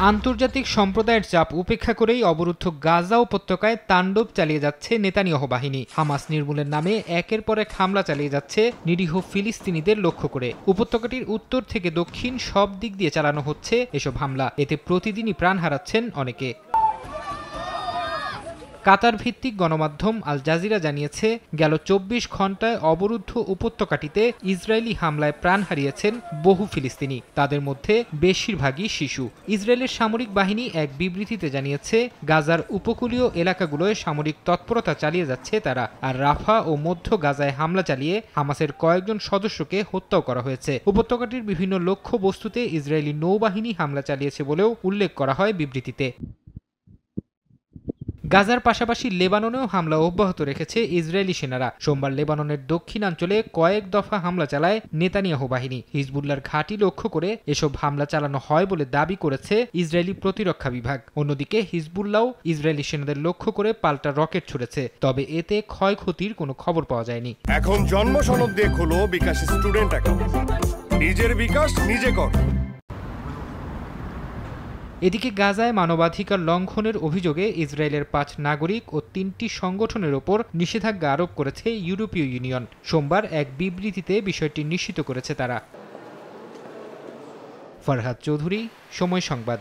আন্তর্জাতিক সম্প্রদায়ের চাপ উপেক্ষা করেই অবরুদ্ধ গাজা উপত্যকায় তাণ্ডব চালিয়ে যাচ্ছে নেতানিয়াহু বাহিনী। হামাস নির্মূলের নামে একের পর এক হামলা চালিয়ে যাচ্ছে নিরীহ ফিলিস্তিনিদের লক্ষ্য করে। উপত্যকাটির উত্তর থেকে দক্ষিণ সব দিক দিয়ে চালানো হচ্ছে এসব হামলা। এতে প্রতিদিনই প্রাণ হারাচ্ছেন অনেকে। কাতার ভিত্তিক গণমাধ্যম আল জাজিরা জানিয়েছে, গেল ২৪ ঘণ্টায় অবরুদ্ধ উপত্যকাটিতে ইসরায়েলি হামলায় প্রাণ হারিয়েছেন বহু ফিলিস্তিনি, তাদের মধ্যে বেশিরভাগই শিশু। ইসরায়েলের সামরিক বাহিনী এক বিবৃতিতে জানিয়েছে, গাজার উপকূলীয় এলাকাগুলোয় সামরিক তৎপরতা চালিয়ে যাচ্ছে তারা। আর রাফা ও মধ্য গাজায় হামলা চালিয়ে হামাসের কয়েকজন সদস্যকে হত্যাও করা হয়েছে। উপত্যকাটির বিভিন্ন লক্ষ্য বস্তুতে ইসরায়েলি নৌবাহিনী হামলা চালিয়েছে বলেও উল্লেখ করা হয় বিবৃতিতে। গাজার পাশাপাশি লেবাননেও হামলা অব্যাহত রেখেছে ইসরায়েলি সেনারা। সোমবার লেবাননের দক্ষিণাঞ্চলে কয়েক দফা হামলা চালায় নেতানিয়াহু বাহিনী। হিজবুল্লাহর ঘাঁটি লক্ষ্য করে এসব হামলা চালানো হয় বলে দাবি করেছে ইসরায়েলি প্রতিরক্ষা বিভাগ। অন্যদিকে হিজবুল্লাহও ইসরায়েলি সেনাদের লক্ষ্য করে পাল্টা রকেট ছুড়েছে, তবে এতে ক্ষয়ক্ষতির কোনো খবর পাওয়া যায়নি। এখন জন্ম সনদ দিয়ে খোলো বিকাশ স্টুডেন্ট অ্যাকাউন্ট। নিজের বিকাশ নিজে কর। এদিকে গাজায় মানবাধিকার লঙ্ঘনের অভিযোগে ইসরায়েলের ৫ নাগরিক ও ৩টি সংগঠনের ওপর নিষেধাজ্ঞা আরোপ করেছে ইউরোপীয় ইউনিয়ন। সোমবার এক বিবৃতিতে বিষয়টি নিশ্চিত করেছে তারা। ফরহাদ চৌধুরী, সময় সংবাদ।